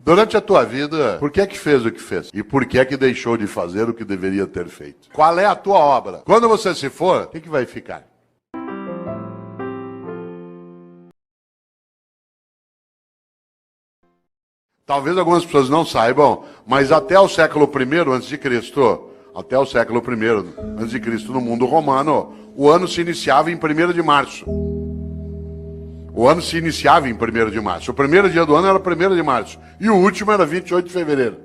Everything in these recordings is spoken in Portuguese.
Durante a tua vida, por que fez o que fez? E por que deixou de fazer o que deveria ter feito? Qual é a tua obra? Quando você se for, o que vai ficar? Talvez algumas pessoas não saibam, mas até o século I a.C., até o século I a.C., no mundo romano, o ano se iniciava em 1º de março. O ano se iniciava em 1º de março. O primeiro dia do ano era 1º de março. E o último era 28 de fevereiro.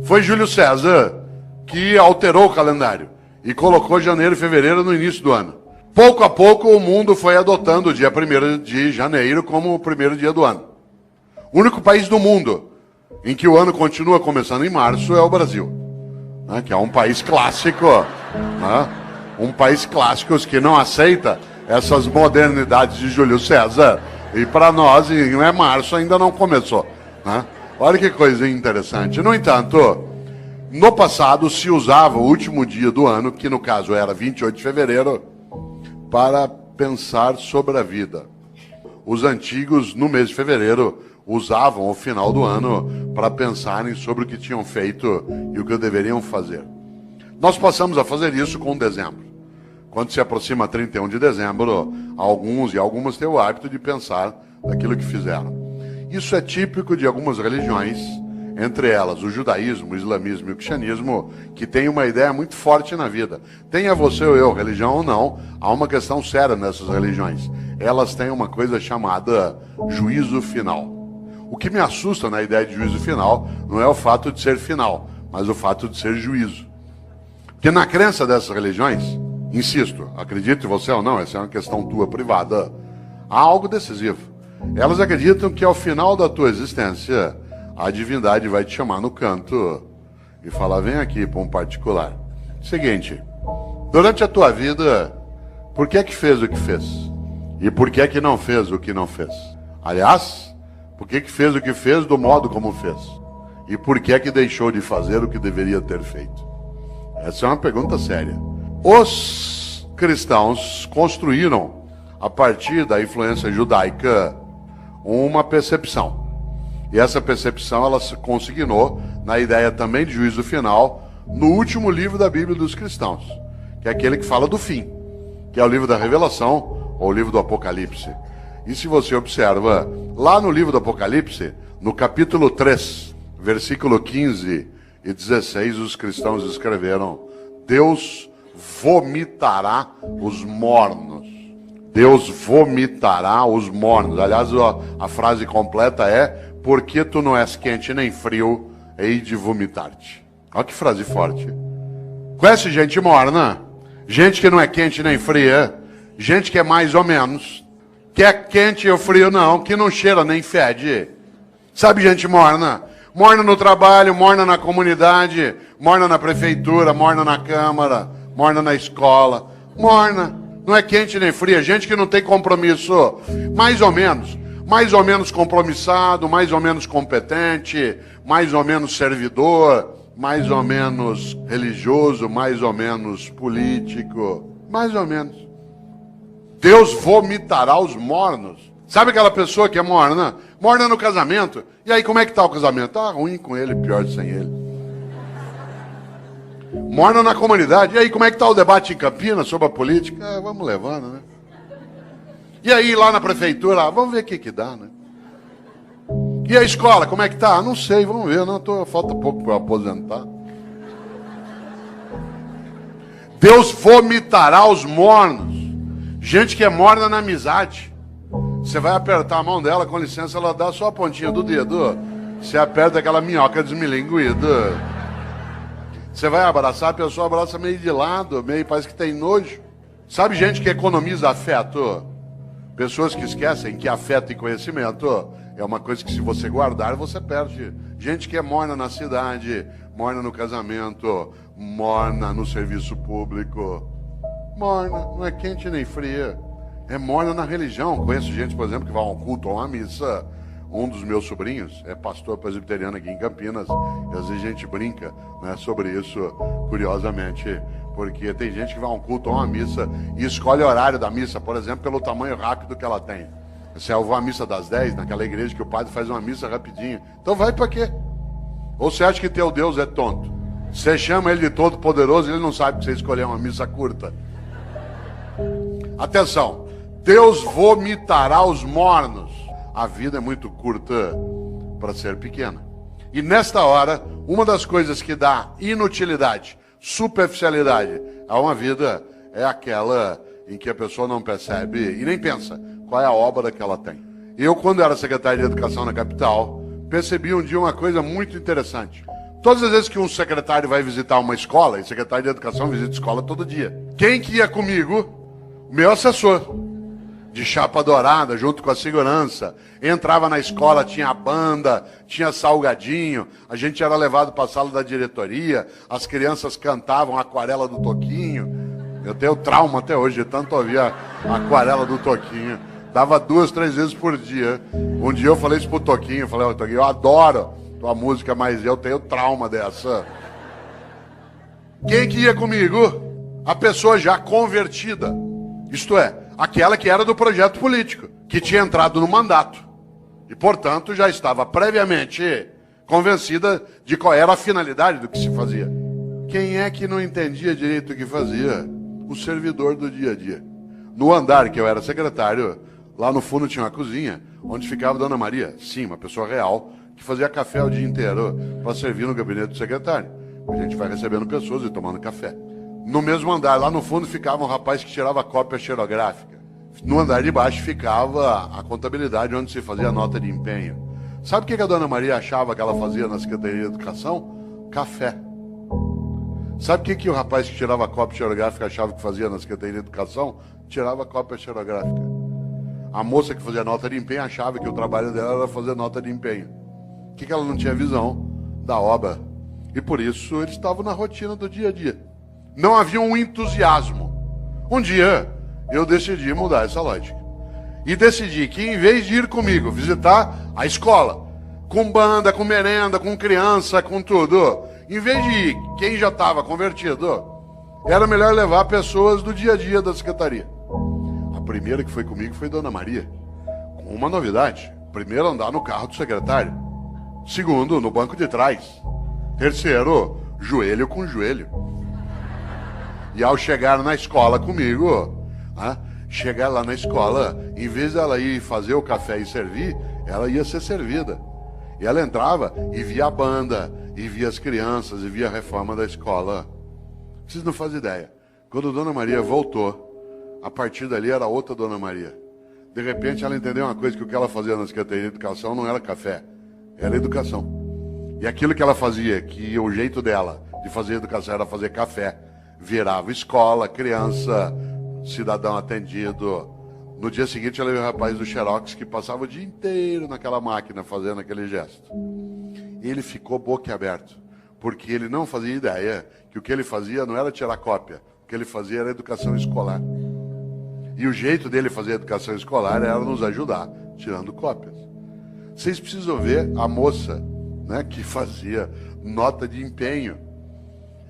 Foi Júlio César que alterou o calendário e colocou janeiro e fevereiro no início do ano. Pouco a pouco o mundo foi adotando o dia 1º de janeiro como o primeiro dia do ano. O único país do mundo em que o ano continua começando em março é o Brasil, né, que é um país clássico, né, um país clássico que não aceita essas modernidades de Júlio César. E para nós, março ainda não começou, né? Olha que coisa interessante. No entanto, no passado se usava o último dia do ano, que no caso era 28 de fevereiro, para pensar sobre a vida. Os antigos, no mês de fevereiro, usavam o final do ano para pensarem sobre o que tinham feito e o que deveriam fazer. Nós passamos a fazer isso com dezembro. Quando se aproxima 31 de dezembro, alguns e algumas têm o hábito de pensar naquilo que fizeram. Isso é típico de algumas religiões, entre elas o judaísmo, o islamismo e o cristianismo, que tem uma ideia muito forte na vida. Tenha você ou eu religião ou não, há uma questão séria nessas religiões. Elas têm uma coisa chamada juízo final. O que me assusta na ideia de juízo final não é o fato de ser final, mas o fato de ser juízo. Porque na crença dessas religiões, insisto, acredite você ou não, essa é uma questão tua privada, há algo decisivo. Elas acreditam que ao final da tua existência, a divindade vai te chamar no canto e falar, vem aqui para um particular. Seguinte, durante a tua vida, por que fez o que fez? E por que não fez o que não fez? Aliás, por que fez o que fez do modo como fez? E por que deixou de fazer o que deveria ter feito? Essa é uma pergunta séria. Os cristãos construíram, a partir da influência judaica, uma percepção. E essa percepção ela se consignou na ideia também de juízo final no último livro da Bíblia dos cristãos, que é aquele que fala do fim, que é o livro da Revelação ou o livro do Apocalipse. E se você observa, lá no livro do Apocalipse, no capítulo 3, versículo 15 e 16, os cristãos escreveram: Deus vomitará os mornos. Deus vomitará os mornos. Aliás, a frase completa é: porque tu não és quente nem frio, hei de vomitar-te. Olha que frase forte. Conhece gente morna? Gente que não é quente nem fria, gente que é mais ou menos, que é quente ou frio não, que não cheira nem fede. Sabe gente morna? Morna no trabalho, morna na comunidade, morna na prefeitura, morna na câmara, morna na escola. Morna, não é quente nem fria, gente que não tem compromisso. Mais ou menos compromissado, mais ou menos competente, mais ou menos servidor, mais ou menos religioso, mais ou menos político, mais ou menos. Deus vomitará os mornos. Sabe aquela pessoa que é morna? Morna no casamento. E aí, como é que está o casamento? Tá ruim com ele, pior sem ele. Morna na comunidade. E aí, como é que está o debate em Campinas sobre a política? Vamos levando, né? E aí, lá na prefeitura, vamos ver o que dá, né? E a escola, como é que tá? Não sei, vamos ver. Falta pouco para eu aposentar. Deus vomitará os mornos. Gente que é morna na amizade. Você vai apertar a mão dela, com licença, ela dá só a pontinha do dedo. Você aperta aquela minhoca desmilinguida. Você vai abraçar, a pessoa abraça meio de lado, meio parece que tem nojo. Sabe gente que economiza afeto? Pessoas que esquecem que afeto e conhecimento é uma coisa que se você guardar, você perde. Gente que é morna na cidade, morna no casamento, morna no serviço público. Morna, não é quente nem fria. É morna na religião. Conheço gente, por exemplo, que vai a um culto ou a uma missa. Um dos meus sobrinhos é pastor presbiteriano aqui em Campinas. E às vezes a gente brinca, né, sobre isso, curiosamente. Porque tem gente que vai a um culto ou a uma missa e escolhe o horário da missa, por exemplo, pelo tamanho rápido que ela tem. Você vai à missa das 10, naquela igreja que o padre faz uma missa rapidinho. Então vai para quê? Ou você acha que teu Deus é tonto? Você chama ele de todo poderoso e ele não sabe que você escolheu uma missa curta. Atenção, Deus vomitará os mornos. A vida é muito curta para ser pequena. E nesta hora, uma das coisas que dá inutilidade, superficialidade a uma vida é aquela em que a pessoa não percebe e nem pensa qual é a obra que ela tem. Eu, quando era secretário de Educação na capital, percebi um dia uma coisa muito interessante. Todas as vezes que um secretário vai visitar uma escola, e secretário de Educação visita escola todo dia, quem que ia comigo? O meu assessor, de chapa dourada, junto com a segurança. Entrava na escola, tinha banda, tinha salgadinho, a gente era levado para a sala da diretoria, as crianças cantavam a Aquarela do Toquinho. Eu tenho trauma até hoje, de tanto ouvir a Aquarela do Toquinho. Dava 2, 3 vezes por dia. Um dia eu falei isso pro Toquinho, falei, ô Toquinho, eu adoro tua música, mas eu tenho trauma dessa. Quem que ia comigo? A pessoa já convertida. Isto é, aquela que era do projeto político, que tinha entrado no mandato. E, portanto, já estava previamente convencida de qual era a finalidade do que se fazia. Quem é que não entendia direito o que fazia? O servidor do dia a dia. No andar que eu era secretário, lá no fundo tinha uma cozinha, onde ficava a Dona Maria, sim, uma pessoa real, que fazia café o dia inteiro para servir no gabinete do secretário. A gente vai recebendo pessoas e tomando café. No mesmo andar, lá no fundo, ficava um rapaz que tirava cópia xerográfica. No andar de baixo ficava a contabilidade, onde se fazia a nota de empenho. Sabe o que a Dona Maria achava que ela fazia na Secretaria de Educação? Café. Sabe o que o rapaz que tirava cópia xerográfica achava que fazia na Secretaria de Educação? Tirava cópia xerográfica. A moça que fazia nota de empenho achava que o trabalho dela era fazer nota de empenho. O que ela não tinha visão da obra. E por isso eles estavam na rotina do dia a dia. Não havia um entusiasmo. Um dia eu decidi mudar essa lógica. E decidi que em vez de ir comigo visitar a escola, com banda, com merenda, com criança, com tudo, em vez de ir quem já estava convertido, era melhor levar pessoas do dia a dia da secretaria. A primeira que foi comigo foi Dona Maria, com uma novidade. Primeiro, andar no carro do secretário. Segundo, no banco de trás. Terceiro, joelho com joelho. E ao chegar na escola comigo, chegar lá na escola, em vez dela ir fazer o café e servir, ela ia ser servida. E ela entrava e via a banda, e via as crianças, e via a reforma da escola. Vocês não fazem ideia. Quando a Dona Maria voltou, a partir dali era outra Dona Maria. De repente ela entendeu uma coisa, que o que ela fazia na Secretaria de Educação não era café, era educação. E aquilo que ela fazia, que o jeito dela de fazer educação era fazer café, virava escola, criança, cidadão atendido. No dia seguinte ela viu o rapaz do Xerox que passava o dia inteiro naquela máquina fazendo aquele gesto. Ele ficou boquiaberto, porque ele não fazia ideia que o que ele fazia não era tirar cópia, o que ele fazia era educação escolar. E o jeito dele fazer educação escolar era nos ajudar, tirando cópias. Vocês precisam ver a moça, que fazia nota de empenho.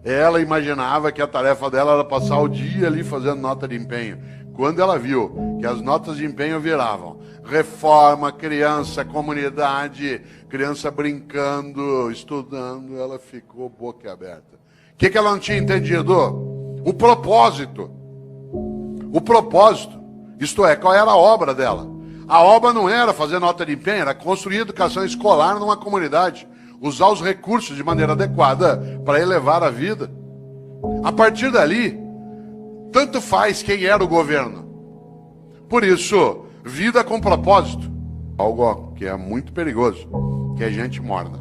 Ela imaginava que a tarefa dela era passar o dia ali fazendo nota de empenho. Quando ela viu que as notas de empenho viravam reforma, criança, comunidade, criança brincando, estudando, ela ficou boquiaberta. O que ela não tinha entendido? O propósito. O propósito. Isto é, qual era a obra dela? A obra não era fazer nota de empenho, era construir educação escolar numa comunidade. Usar os recursos de maneira adequada para elevar a vida. A partir dali, tanto faz quem era o governo. Por isso, vida com propósito. Algo que é muito perigoso, que é gente morna.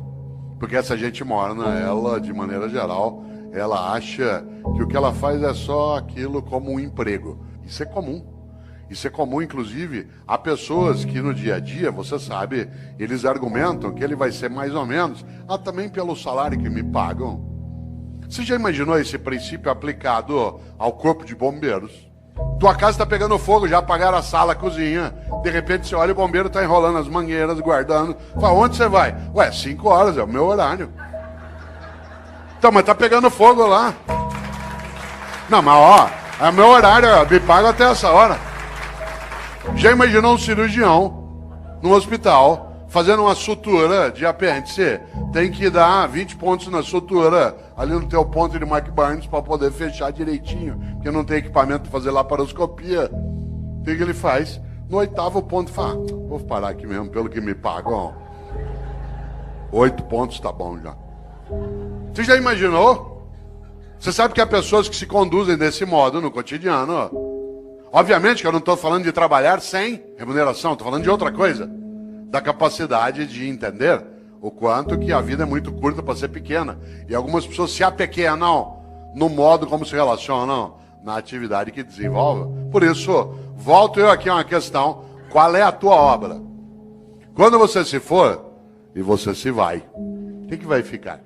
Porque essa gente morna, ela, de maneira geral, ela acha que o que ela faz é só aquilo como um emprego. Isso é comum. Isso é comum, inclusive, a pessoas que no dia a dia, você sabe, eles argumentam que ele vai ser mais ou menos, também pelo salário que me pagam. Você já imaginou esse princípio aplicado ao corpo de bombeiros? Tua casa está pegando fogo, já apagaram a sala, a cozinha. De repente você olha, o bombeiro está enrolando as mangueiras, guardando. Fala, onde você vai? Ué, 5 horas, é o meu horário. Então, mas tá pegando fogo lá. Não, mas é o meu horário, me paga até essa hora. Já imaginou um cirurgião no hospital fazendo uma sutura de apêndice? Tem que dar 20 pontos na sutura, ali no teu ponto de Mark Burns, para poder fechar direitinho, porque não tem equipamento para fazer laparoscopia. O que ele faz? No 8º ponto, fala, vou parar aqui mesmo, pelo que me pagam. 8 pontos tá bom já. Você já imaginou? Você sabe que há pessoas que se conduzem desse modo no cotidiano. Obviamente que eu não estou falando de trabalhar sem remuneração, estou falando de outra coisa. Da capacidade de entender o quanto que a vida é muito curta para ser pequena. E algumas pessoas se apequenam no modo como se relacionam na atividade que desenvolvem. Por isso, volto eu aqui a uma questão: qual é a tua obra? Quando você se for e você se vai, o que vai ficar?